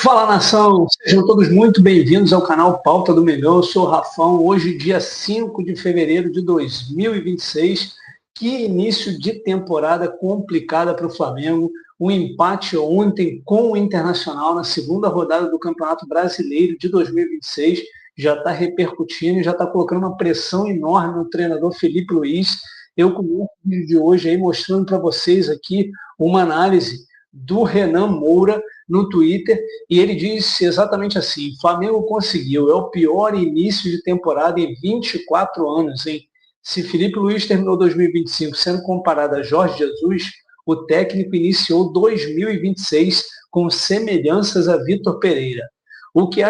Fala, nação! Sejam todos muito bem-vindos ao canal Pauta do Mengão. Eu sou o Rafão. Hoje, dia 5 de fevereiro de 2026. Que início de temporada complicada para o Flamengo. Um empate ontem com o Internacional na segunda rodada do Campeonato Brasileiro de 2026 já está repercutindo e já está colocando uma pressão enorme no treinador Felipe Luiz. Eu começo o vídeo de hoje aí mostrando para vocês aqui uma análise do Renan Moura no Twitter, e ele disse exatamente assim: Flamengo conseguiu, é o pior início de temporada em 24 anos, hein? Se Felipe Luiz terminou 2025 sendo comparado a Jorge Jesus, o técnico iniciou 2026 com semelhanças a Vitor Pereira. O que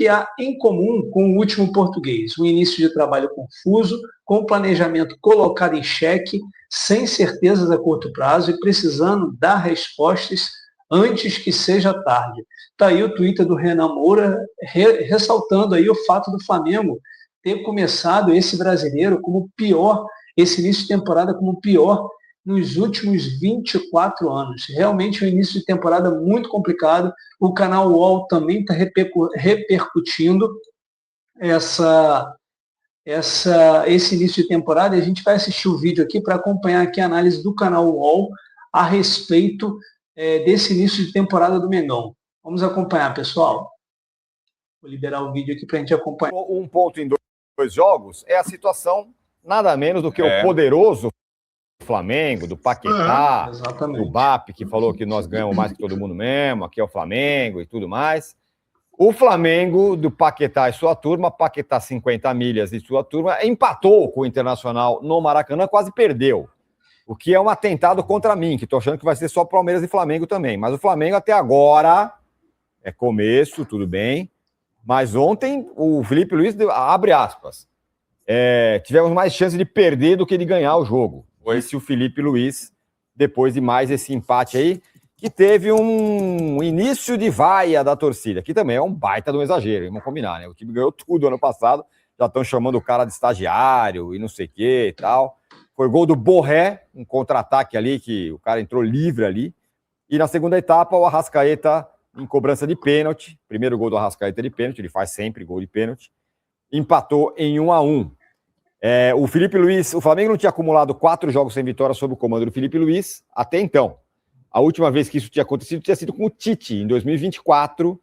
há em comum com o último português? Um início de trabalho confuso, com o planejamento colocado em xeque, sem certezas a curto prazo e precisando dar respostas antes que seja tarde. Está aí o Twitter do Renan Moura ressaltando aí o fato do Flamengo ter começado esse brasileiro como pior, esse início de temporada como pior nos últimos 24 anos. Realmente um início de temporada muito complicado. O canal UOL também está repercutindo esse início de temporada, e a gente vai assistir o vídeo aqui para acompanhar aqui a análise do canal UOL a respeito desse início de temporada do Mengão. Vamos acompanhar, pessoal. Vou liberar o vídeo aqui para a gente acompanhar. Um ponto em dois jogos é a situação nada menos do que o poderoso Flamengo, do Paquetá, do BAP, que falou que nós ganhamos mais que todo mundo mesmo, aqui é o Flamengo e tudo mais. O Flamengo, do Paquetá e sua turma, Paquetá 50 milhas e sua turma, empatou com o Internacional no Maracanã, quase perdeu. O que é um atentado contra mim, que estou achando que vai ser só Palmeiras e Flamengo também. Mas o Flamengo até agora é começo, tudo bem. Mas ontem o Felipe Luiz abre aspas. Tivemos mais chance de perder do que de ganhar o jogo. Esse o Felipe Luiz, depois de mais esse empate aí, que teve um início de vaia da torcida, que também é um baita de um exagero, vamos combinar, né? O time ganhou tudo ano passado, já estão chamando o cara de estagiário e não sei o que e tal. Foi gol do Borré, um contra-ataque ali, que o cara entrou livre ali. E na segunda etapa, o Arrascaeta em cobrança de pênalti. Primeiro gol do Arrascaeta de pênalti, ele faz sempre gol de pênalti. Empatou em 1-1. O Felipe Luiz, o Flamengo não tinha acumulado 4 jogos sem vitória sob o comando do Felipe Luiz até então. A última vez que isso tinha acontecido tinha sido com o Tite, em 2024,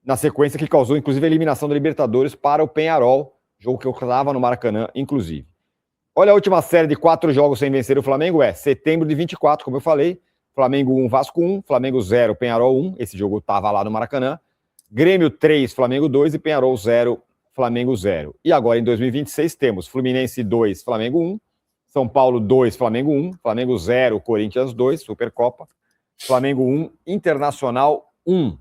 na sequência que causou, inclusive, a eliminação da Libertadores para o Peñarol, jogo que ocorrava no Maracanã, inclusive. Olha a última série de 4 jogos sem vencer o Flamengo, setembro de 24, como eu falei, Flamengo 1, Vasco 1, Flamengo 0, Peñarol 1, esse jogo estava lá no Maracanã, Grêmio 3, Flamengo 2 e Peñarol 0, Flamengo 0. E agora, em 2026, temos Fluminense 2, Flamengo 1, São Paulo 2, Flamengo 1, Flamengo 0, Corinthians 2, Supercopa, Flamengo 1, Internacional 1.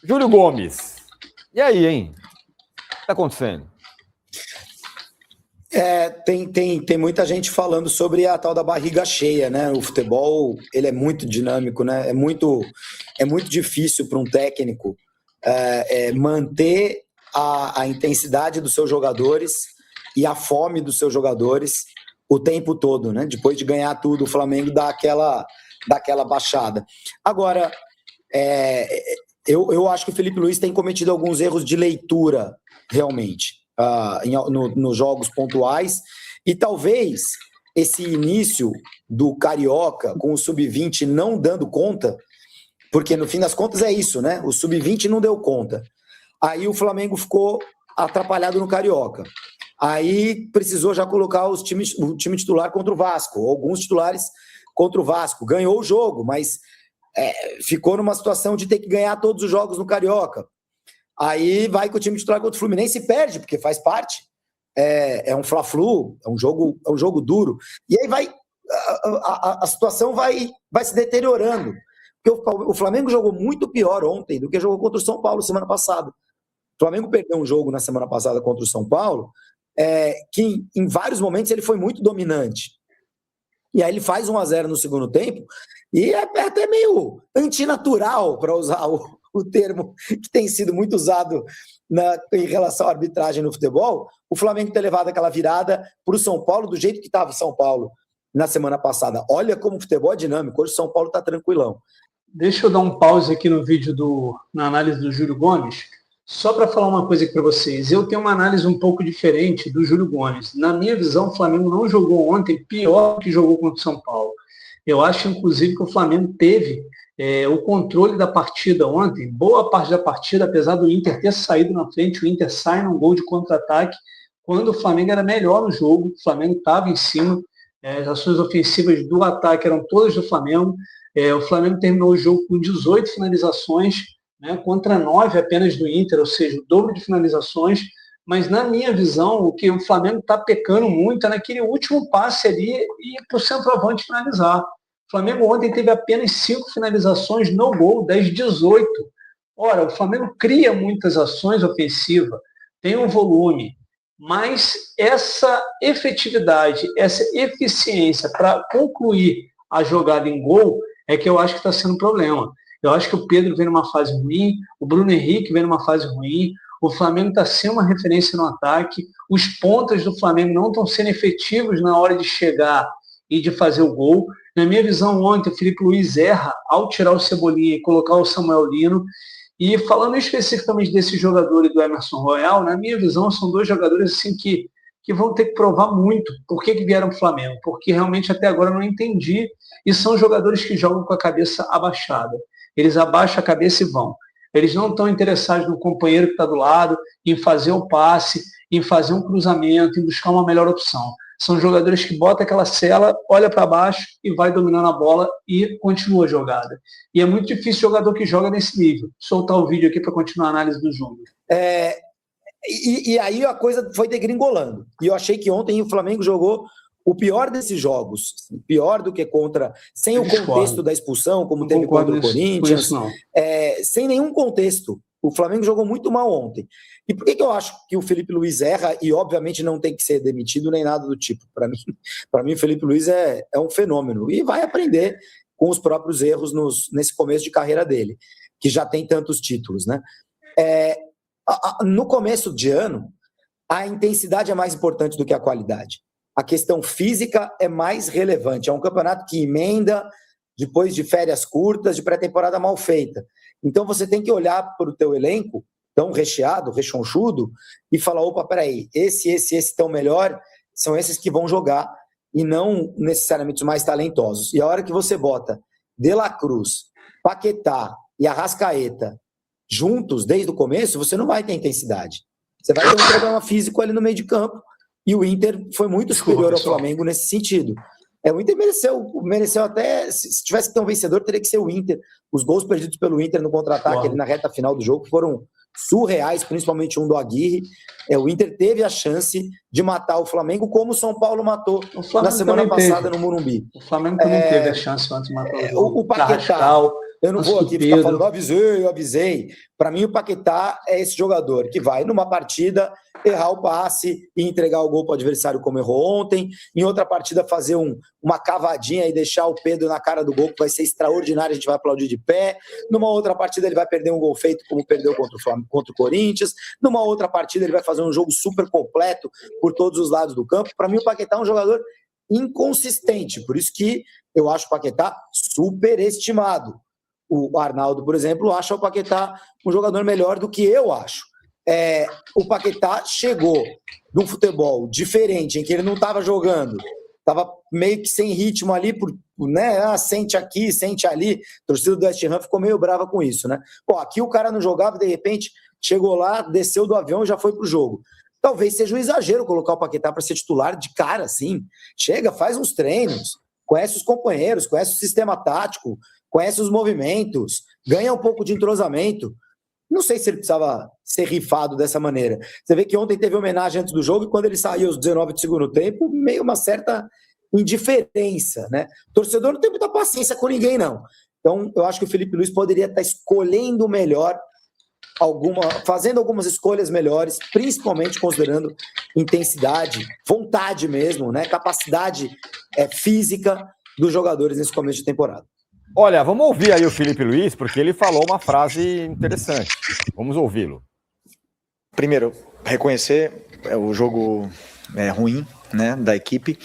Júlio Gomes, e aí, hein? O que está acontecendo? Tem muita gente falando sobre a tal da barriga cheia, né? O futebol, ele é muito dinâmico, né? É muito difícil para um técnico manter a intensidade dos seus jogadores e a fome dos seus jogadores o tempo todo, né? Depois de ganhar tudo, o Flamengo dá aquela baixada. Agora, eu acho que o Felipe Luiz tem cometido alguns erros de leitura, realmente, nos jogos pontuais, e talvez esse início do Carioca com o Sub-20 não dando conta, porque no fim das contas é isso, né? O Sub-20 não deu conta. Aí o Flamengo ficou atrapalhado no Carioca. Aí precisou já colocar o time titular contra o Vasco, alguns titulares contra o Vasco. Ganhou o jogo, mas ficou numa situação de ter que ganhar todos os jogos no Carioca. Aí vai com o time titular contra o Fluminense e perde, porque faz parte. É um Fla-Flu, é um jogo duro. E aí a situação vai se deteriorando. Porque o Flamengo jogou muito pior ontem do que jogou contra o São Paulo semana passada. O Flamengo perdeu um jogo na semana passada contra o São Paulo, que em vários momentos ele foi muito dominante. E aí ele faz 1-0 no segundo tempo, e é até meio antinatural, para usar o termo que tem sido muito usado em relação à arbitragem no futebol, o Flamengo ter levado aquela virada para o São Paulo do jeito que estava o São Paulo na semana passada. Olha como o futebol é dinâmico, hoje o São Paulo está tranquilão. Deixa eu dar um pause aqui no vídeo na análise do Júlio Gomes, só para falar uma coisa aqui para vocês. Eu tenho uma análise um pouco diferente do Júlio Gomes. Na minha visão, o Flamengo não jogou ontem pior do que jogou contra o São Paulo. Eu acho, inclusive, que o Flamengo teve o controle da partida ontem, boa parte da partida, apesar do Inter ter saído na frente, o Inter sai num gol de contra-ataque, quando o Flamengo era melhor no jogo, o Flamengo estava em cima, as ações ofensivas do ataque eram todas do Flamengo, o Flamengo terminou o jogo com 18 finalizações, né, contra 9 apenas do Inter, ou seja, o dobro de finalizações, mas na minha visão, o que o Flamengo está pecando muito é naquele último passe ali e para o centroavante finalizar. O Flamengo ontem teve apenas 5 finalizações no gol, das 18. Ora, o Flamengo cria muitas ações ofensivas, tem um volume, mas essa efetividade, essa eficiência para concluir a jogada em gol é que eu acho que está sendo um problema. Eu acho que o Pedro vem numa fase ruim, o Bruno Henrique vem numa fase ruim, o Flamengo está sem uma referência no ataque, os pontas do Flamengo não estão sendo efetivos na hora de chegar e de fazer o gol. Na minha visão, ontem, o Felipe Luiz erra ao tirar o Cebolinha e colocar o Samuel Lino. E falando especificamente desse jogador e do Emerson Royal, na minha visão, são dois jogadores assim, que vão ter que provar muito por que vieram para o Flamengo, porque realmente até agora eu não entendi, e são jogadores que jogam com a cabeça abaixada. Eles abaixam a cabeça e vão. Eles não estão interessados no companheiro que está do lado, em fazer o passe, em fazer um cruzamento, em buscar uma melhor opção. São jogadores que botam aquela cela, olha para baixo e vai dominando a bola e continua a jogada. E é muito difícil jogador que joga nesse nível. Soltar o vídeo aqui para continuar a análise do jogo. E aí a coisa foi degringolando. E eu achei que ontem o Flamengo jogou o pior desses jogos. Pior do que contra... Sem o contexto da expulsão, como teve contra o Corinthians. Sem nenhum contexto. O Flamengo jogou muito mal ontem. E por que eu acho que o Felipe Luiz erra e, obviamente, não tem que ser demitido nem nada do tipo? Para mim, o Felipe Luiz é um fenômeno e vai aprender com os próprios erros nesse começo de carreira dele, que já tem tantos títulos, né? No começo de ano, a intensidade é mais importante do que a qualidade. A questão física é mais relevante. É um campeonato que emenda depois de férias curtas, de pré-temporada mal feita. Então você tem que olhar para o teu elenco, tão recheado, rechonchudo, e falar, opa, peraí, esse tão melhor, são esses que vão jogar, e não necessariamente os mais talentosos. E a hora que você bota De La Cruz, Paquetá e Arrascaeta juntos desde o começo, você não vai ter intensidade. Você vai ter um problema físico ali no meio de campo, e o Inter foi muito superior ao Flamengo nesse sentido. O Inter mereceu até, se tivesse que ter um vencedor, teria que ser o Inter. Os gols perdidos pelo Inter no contra-ataque ali na reta final do jogo foram surreais, principalmente um do Aguirre. O Inter teve a chance de matar o Flamengo, como o São Paulo matou na semana passada no Morumbi. O Flamengo também teve a chance antes de matar o Paquetá. Eu não vou aqui ficar falando, eu avisei. Para mim, o Paquetá é esse jogador que vai, numa partida, errar o passe e entregar o gol para o adversário, como errou ontem. Em outra partida, fazer uma cavadinha e deixar o Pedro na cara do gol, que vai ser extraordinário, a gente vai aplaudir de pé. Numa outra partida, ele vai perder um gol feito, como perdeu contra o Corinthians. Numa outra partida, ele vai fazer um jogo super completo por todos os lados do campo. Para mim, o Paquetá é um jogador inconsistente. Por isso que eu acho o Paquetá superestimado. O Arnaldo, por exemplo, acha o Paquetá um jogador melhor do que eu acho. O Paquetá chegou de um futebol diferente, em que ele não estava jogando, estava meio que sem ritmo ali, sente aqui, sente ali. A torcida do West Ham ficou meio brava com isso, né? Aqui o cara não jogava, de repente chegou lá, desceu do avião e já foi pro jogo. Talvez seja um exagero colocar o Paquetá para ser titular de cara, assim. Chega, faz uns treinos, conhece os companheiros, conhece o sistema tático, conhece os movimentos, ganha um pouco de entrosamento. Não sei se ele precisava ser rifado dessa maneira. Você vê que ontem teve homenagem antes do jogo e quando ele saiu aos 19 do segundo tempo, meio uma certa indiferença, né? O torcedor não tem muita paciência com ninguém, não. Então, eu acho que o Felipe Luiz poderia estar escolhendo melhor, fazendo algumas escolhas melhores, principalmente considerando intensidade, vontade mesmo, né? Capacidade física dos jogadores nesse começo de temporada. Olha, vamos ouvir aí o Felipe Luiz, porque ele falou uma frase interessante. Vamos ouvi-lo. Primeiro, reconhecer o jogo ruim, né, da equipe.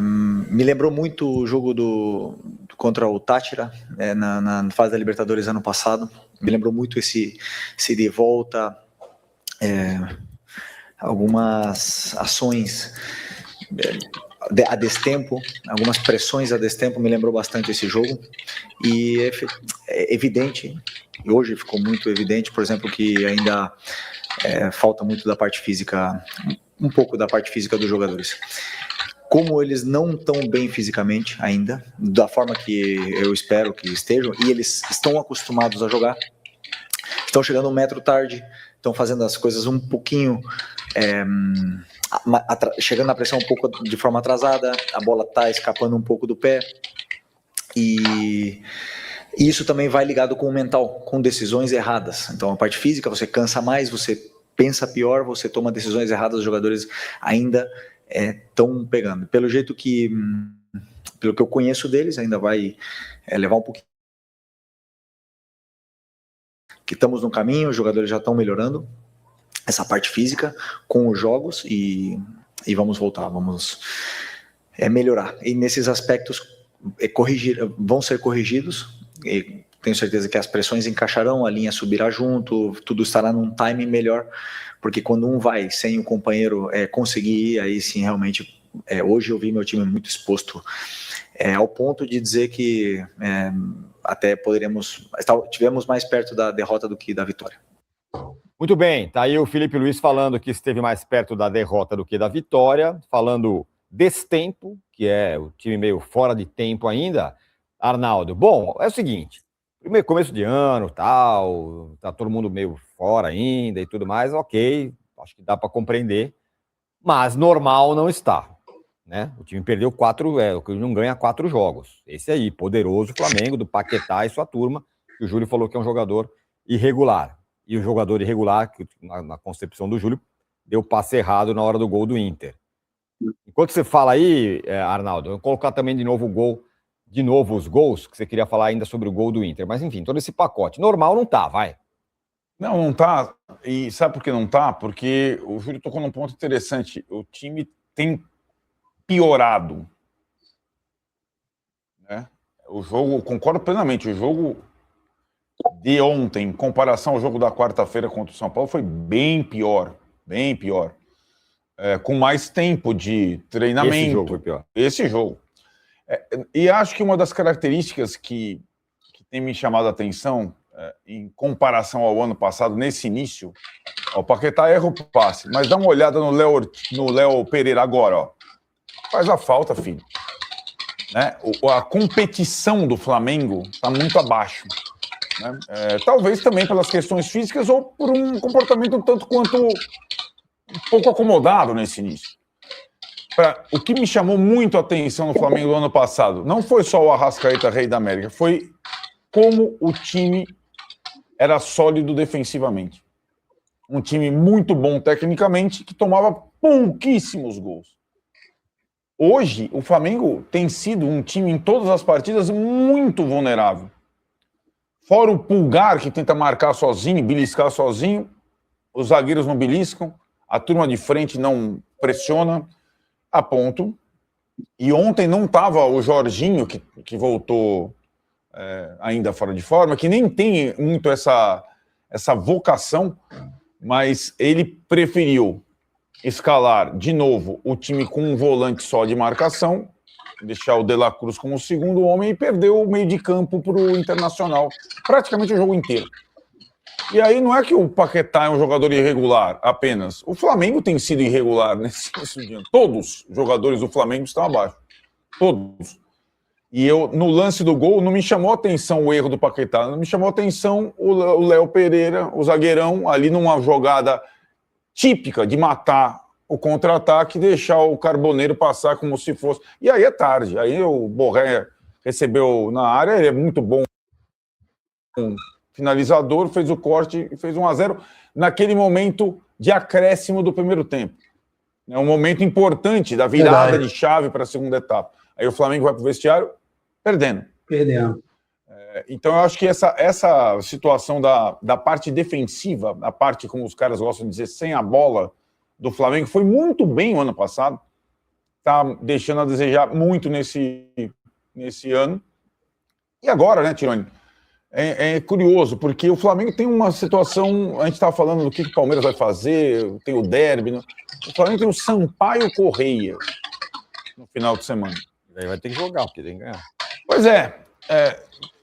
Me lembrou muito o jogo contra o Táchira, na fase da Libertadores ano passado. Me lembrou muito esse de volta, algumas ações a destempo, algumas pressões a destempo, me lembrou bastante esse jogo. E é evidente, e hoje ficou muito evidente, por exemplo, que ainda falta muito da parte física, um pouco da parte física dos jogadores. Como eles não estão bem fisicamente ainda, da forma que eu espero que estejam, e eles estão acostumados a jogar, estão chegando 1 metro tarde, estão fazendo as coisas um pouquinho, chegando na pressão um pouco de forma atrasada, a bola está escapando um pouco do pé, e isso também vai ligado com o mental, com decisões erradas. Então a parte física, você cansa mais, você pensa pior, você toma decisões erradas, os jogadores ainda estão pegando. Pelo que eu conheço deles, ainda vai levar um pouquinho. Que estamos no caminho, os jogadores já estão melhorando essa parte física com os jogos e vamos voltar, vamos melhorar. E nesses aspectos vão ser corrigidos, e tenho certeza que as pressões encaixarão, a linha subirá junto, tudo estará num timing melhor, porque quando um vai sem o companheiro conseguir ir, aí sim realmente, hoje eu vi meu time muito exposto, ao ponto de dizer que até tivemos mais perto da derrota do que da vitória. Muito bem, tá aí o Felipe Luiz falando que esteve mais perto da derrota do que da vitória, falando destempo, que é o time meio fora de tempo ainda. Arnaldo, bom, é o seguinte, primeiro começo de ano, tal, tá todo mundo meio fora ainda e tudo mais, ok, acho que dá para compreender, mas normal não está, né? O time perdeu 4, não ganha 4 jogos. Esse aí, poderoso Flamengo, do Paquetá e sua turma, que o Júlio falou que é um jogador irregular. E o jogador irregular, que na concepção do Júlio, deu passe errado na hora do gol do Inter. Enquanto você fala aí, Arnaldo, eu vou colocar também de novo os gols, que você queria falar ainda sobre o gol do Inter. Mas, enfim, todo esse pacote. Normal não tá, vai. Não tá. E sabe por que não tá? Porque o Júlio tocou num ponto interessante. O time tem piorado. Né? O jogo, concordo plenamente, o jogo de ontem, em comparação ao jogo da quarta-feira contra o São Paulo, foi bem pior. Bem pior. Com mais tempo de treinamento. Esse jogo foi pior. Esse jogo. E acho que uma das características que tem me chamado a atenção, em comparação ao ano passado, nesse início, o Paquetá erra o passe, mas dá uma olhada no Léo Pereira agora, ó. Faz a falta, filho. Né? A competição do Flamengo está muito abaixo. Né? Talvez também pelas questões físicas ou por um comportamento um tanto quanto um pouco acomodado nesse início. O que me chamou muito a atenção no Flamengo do ano passado não foi só o Arrascaeta Rei da América, foi como o time era sólido defensivamente. Um time muito bom tecnicamente, que tomava pouquíssimos gols. Hoje, o Flamengo tem sido um time em todas as partidas muito vulnerável. Fora o Pulgar, que tenta marcar sozinho, beliscar sozinho, os zagueiros não beliscam, a turma de frente não pressiona, a ponto. E ontem não estava o Jorginho, que voltou ainda fora de forma, que nem tem muito essa vocação, mas ele preferiu escalar de novo o time com um volante só de marcação, deixar o De La Cruz como segundo homem e perdeu o meio de campo para o Internacional, praticamente o jogo inteiro. E aí não é que o Paquetá é um jogador irregular apenas. O Flamengo tem sido irregular nesse dia. Todos os jogadores do Flamengo estão abaixo. Todos. E no lance do gol, não me chamou a atenção o erro do Paquetá, não me chamou a atenção o Léo Pereira, o zagueirão, ali numa jogada típica de matar o contra-ataque e deixar o Carboneiro passar como se fosse. E aí é tarde. Aí o Borré recebeu na área, ele é muito bom. Finalizador, fez o corte e fez 1-0 naquele momento de acréscimo do primeiro tempo. É um momento importante da virada de chave para a segunda etapa. Aí o Flamengo vai para o vestiário perdendo. Então eu acho que essa situação da parte defensiva, a parte, como os caras gostam de dizer, sem a bola do Flamengo, foi muito bem o ano passado. Está deixando a desejar muito nesse ano. E agora, né, Tironi? É curioso, porque o Flamengo tem uma situação... A gente estava falando do que o Palmeiras vai fazer, tem o derby. O Flamengo tem o Sampaio Correia no final de semana. Aí vai ter que jogar, porque tem que ganhar. Pois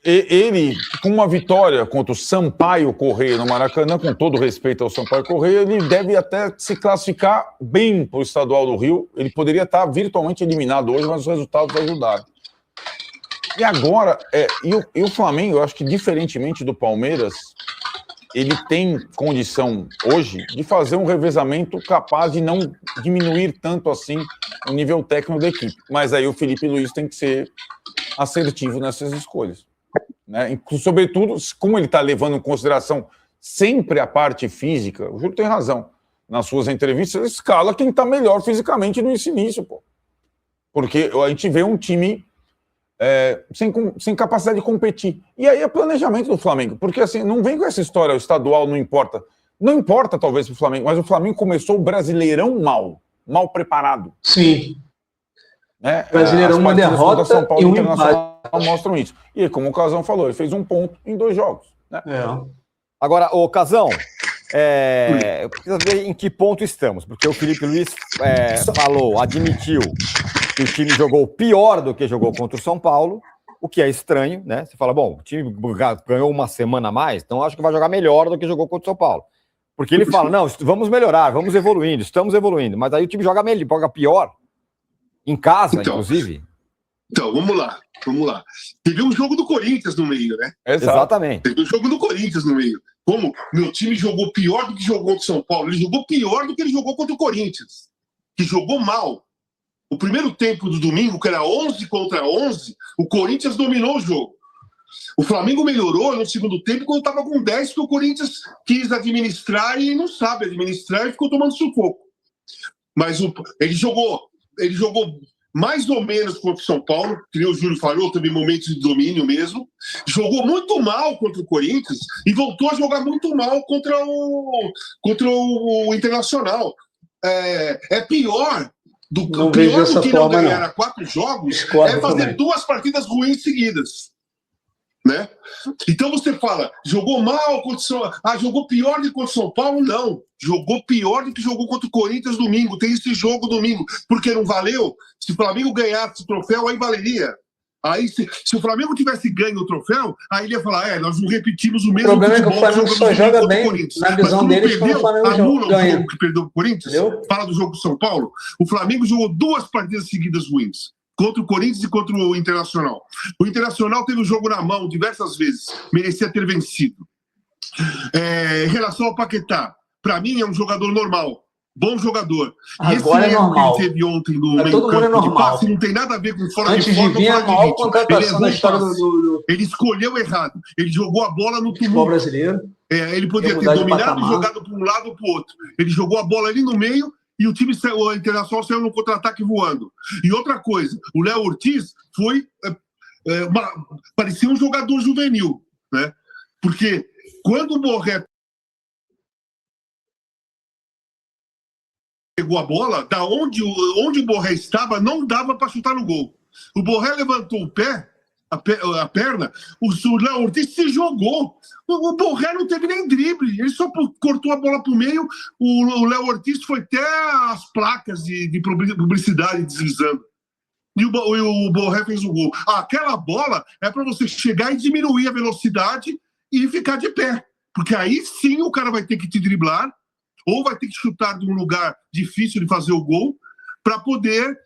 ele, com uma vitória contra o Sampaio Correia no Maracanã, com todo respeito ao Sampaio Correia, ele deve até se classificar bem para o Estadual do Rio. Ele poderia estar virtualmente eliminado hoje, mas os resultados ajudaram. E agora, e o Flamengo, eu acho que diferentemente do Palmeiras, ele tem condição hoje de fazer um revezamento capaz de não diminuir tanto assim o nível técnico da equipe. Mas aí o Felipe Luiz tem que ser assertivo nessas escolhas. Né? Sobretudo, como ele está levando em consideração sempre a parte física, o Júlio tem razão. Nas suas entrevistas, ele escala quem está melhor fisicamente no início, pô. Porque a gente vê um time sem capacidade de competir. E aí é planejamento do Flamengo. Porque assim, não vem com essa história, o estadual não importa. Não importa, talvez, para o Flamengo, mas o Flamengo começou o Brasileirão mal preparado. Sim. Né? Brasileirão, uma derrota São Paulo e um Internacional mostram isso. E como o Casão falou, ele fez 1 ponto em 2 jogos. Né? Agora, ô Casão, eu preciso ver em que ponto estamos, porque o Felipe Luiz admitiu que o time jogou pior do que jogou contra o São Paulo, o que é estranho, né? Você fala, bom, o time ganhou uma semana a mais, então acho que vai jogar melhor do que jogou contra o São Paulo. Porque ele fala, não, vamos melhorar, vamos evoluindo, estamos evoluindo, mas aí o time joga melhor, joga pior, em casa, inclusive. Então, vamos lá. Teve um jogo do Corinthians no meio, né? Exatamente. Teve um jogo do Corinthians no meio. Como meu time jogou pior do que jogou contra o São Paulo, ele jogou pior do que ele jogou contra o Corinthians, que jogou mal. O primeiro tempo do domingo, que era 11 contra 11, o Corinthians dominou o jogo. O Flamengo melhorou no segundo tempo quando estava com 10, porque o Corinthians quis administrar e não sabe administrar e ficou tomando sufoco. Mas ele jogou mais ou menos contra o São Paulo, que nem o Júlio falou, teve momentos de domínio mesmo. Jogou muito mal contra o Corinthians e voltou a jogar muito mal contra o Internacional. É pior... Não pior vejo essa do que forma, não ganhar não. a 4 jogos Discordo é fazer também. 2 partidas ruins seguidas. Né? Então você fala, jogou mal jogou pior do que contra o São Paulo? Não. Jogou pior do que jogou contra o Corinthians domingo. Tem esse jogo domingo. Porque não valeu? Se o Flamengo ganhasse o troféu, aí valeria. Aí, se o Flamengo tivesse ganho o troféu, aí ele ia falar, nós não repetimos o mesmo. O problema é que o Flamengo só joga bem, na visão deles, quando o Flamengo ganha. O jogo que perdeu o Corinthians, fala do jogo do São Paulo, o Flamengo jogou 2 partidas seguidas ruins, contra o Corinthians e contra o Internacional. O Internacional teve o jogo na mão diversas vezes, merecia ter vencido. Em relação ao Paquetá, para mim é um jogador normal. Bom jogador. E agora esse é normal. que ele teve ontem no meio todo mundo é normal. de passe não tem nada a ver com fora Antes de forma de vir ou a fora de maior ritmo. contratação da história do Ele escolheu errado. Ele jogou a bola no futebol tumulto. brasileiro. Ele podia ter dominado e jogado para um lado ou para o outro. Ele jogou a bola ali no meio e o time o Internacional saiu no contra-ataque voando. E outra coisa, o Léo Ortiz foi... parecia um jogador juvenil, né? Porque quando o Borré pegou a bola, da onde o Borré estava, não dava para chutar no gol. O Borré levantou o pé, a perna, o Léo Ortiz se jogou. O Borré não teve nem drible, ele só cortou a bola para o meio. O Léo Ortiz foi até as placas de publicidade deslizando. E o Borré fez o gol. Aquela bola é para você chegar e diminuir a velocidade e ficar de pé. Porque aí sim o cara vai ter que te driblar ou vai ter que chutar de um lugar difícil de fazer o gol para poder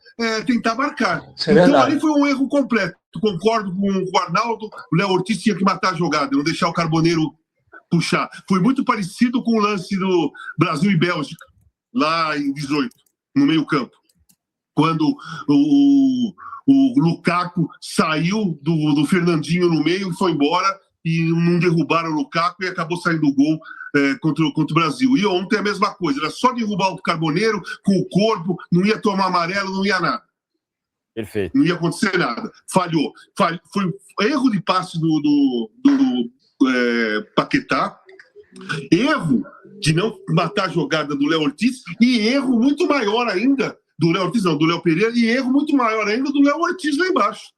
tentar marcar. Então ali foi um erro completo. Concordo com o Arnaldo, o Léo Ortiz tinha que matar a jogada, não deixar o Carboneiro puxar. Foi muito parecido com o lance do Brasil e Bélgica, lá em 18, no meio campo. Quando o Lukaku saiu do Fernandinho no meio e foi embora e não derrubaram o Lukaku e acabou saindo o gol contra o Brasil. E ontem a mesma coisa, era só derrubar o Carboneiro com o corpo, não ia tomar amarelo, não ia nada. Perfeito. Não ia acontecer nada. Falhou. Foi erro de passe do Paquetá, erro de não matar a jogada do Léo Ortiz e erro muito maior ainda do Léo Ortiz, não, do Léo Pereira, e erro muito maior ainda do Léo Ortiz lá embaixo.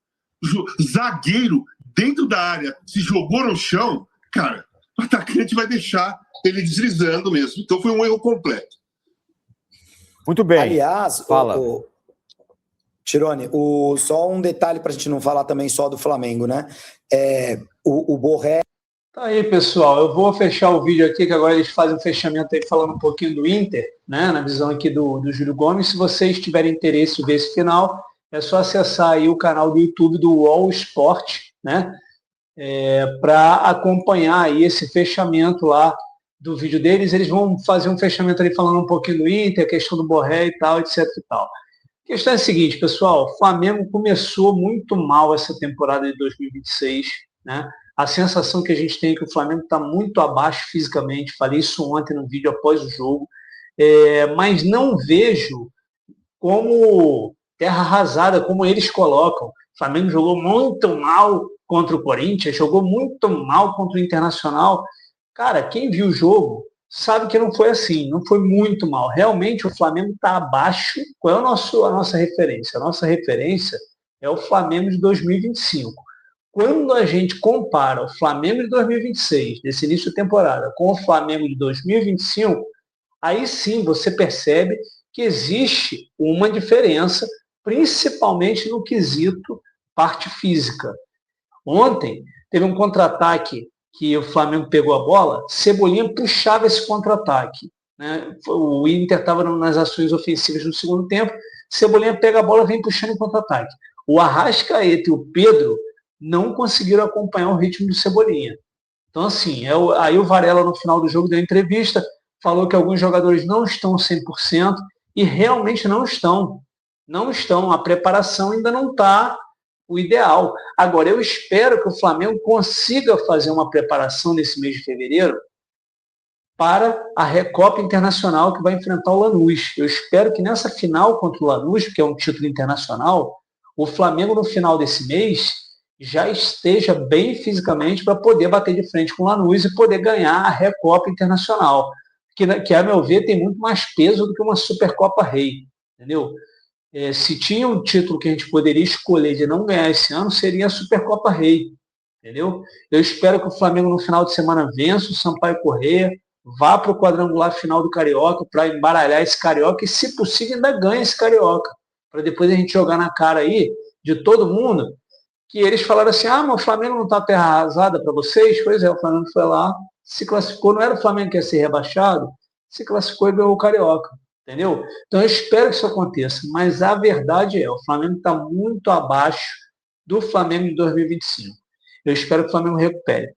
Zagueiro dentro da área, se jogou no chão, cara, o atacante vai deixar ele deslizando mesmo. Então foi um erro completo. Muito bem. Aliás, fala. Tirone, só um detalhe para a gente não falar também só do Flamengo, né? O Borré. Tá aí, pessoal. Eu vou fechar o vídeo aqui, que agora eles fazem um fechamento aí falando um pouquinho do Inter, né? Na visão aqui do Júlio Gomes. Se vocês tiverem interesse em ver esse final, é só acessar aí o canal do YouTube do UOL Sport, né? Para acompanhar aí esse fechamento lá do vídeo deles. Eles vão fazer um fechamento ali falando um pouquinho do Inter, a questão do Borré e tal, etc e tal. A questão é a seguinte, pessoal, o Flamengo começou muito mal essa temporada de 2026, né? A sensação que a gente tem é que o Flamengo está muito abaixo fisicamente, falei isso ontem no vídeo após o jogo, mas não vejo como terra arrasada, como eles colocam. O Flamengo jogou muito mal contra o Corinthians, jogou muito mal contra o Internacional. Cara, quem viu o jogo sabe que não foi assim, não foi muito mal. Realmente o Flamengo está abaixo. Qual é a nossa referência? A nossa referência é o Flamengo de 2025. Quando a gente compara o Flamengo de 2026, desse início de temporada, com o Flamengo de 2025, aí sim você percebe que existe uma diferença, principalmente no quesito parte física. Ontem teve um contra-ataque que o Flamengo pegou a bola, Cebolinha puxava esse contra-ataque, né? O Inter estava nas ações ofensivas no segundo tempo, Cebolinha pega a bola e vem puxando o contra-ataque. O Arrascaeta e o Pedro não conseguiram acompanhar o ritmo do Cebolinha. Então, assim, aí o Varela, no final do jogo, deu entrevista, falou que alguns jogadores não estão 100% e realmente não estão. Não estão. A preparação ainda não está o ideal. Agora, eu espero que o Flamengo consiga fazer uma preparação nesse mês de fevereiro para a Recopa Internacional que vai enfrentar o Lanús. Eu espero que nessa final contra o Lanús, que é um título internacional, o Flamengo, no final desse mês, já esteja bem fisicamente para poder bater de frente com o Lanús e poder ganhar a Recopa Internacional, que a meu ver, tem muito mais peso do que uma Supercopa Rei, entendeu? Se tinha um título que a gente poderia escolher de não ganhar esse ano, seria a Supercopa Rei, entendeu? Eu espero que o Flamengo no final de semana vença o Sampaio Corrêa, vá para o quadrangular final do Carioca para embaralhar esse Carioca e, se possível, ainda ganhe esse Carioca, para depois a gente jogar na cara aí de todo mundo que eles falaram assim, mas o Flamengo não está terra arrasada para vocês? Pois é, o Flamengo foi lá, se classificou, não era o Flamengo que ia ser rebaixado, se classificou e ganhou o Carioca, entendeu? Então eu espero que isso aconteça, mas a verdade o Flamengo está muito abaixo do Flamengo de 2025. Eu espero que o Flamengo recupere.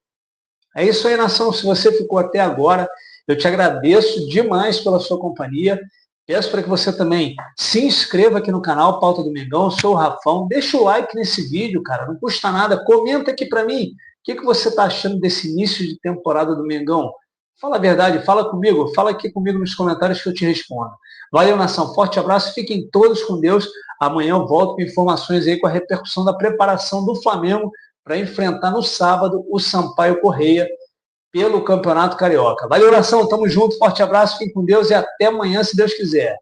É isso aí, nação, se você ficou até agora, eu te agradeço demais pela sua companhia. Peço para que você também se inscreva aqui no canal Pauta do Mengão. Eu sou o Rafão. Deixa o like nesse vídeo, cara. Não custa nada. Comenta aqui para mim. O que você está achando desse início de temporada do Mengão? Fala a verdade. Fala comigo. Fala aqui comigo nos comentários que eu te respondo. Valeu, nação. Forte abraço. Fiquem todos com Deus. Amanhã eu volto com informações aí com a repercussão da preparação do Flamengo para enfrentar no sábado o Sampaio Corrêa pelo Campeonato Carioca. Valeu, nação, tamo junto, forte abraço, fiquem com Deus e até amanhã, se Deus quiser.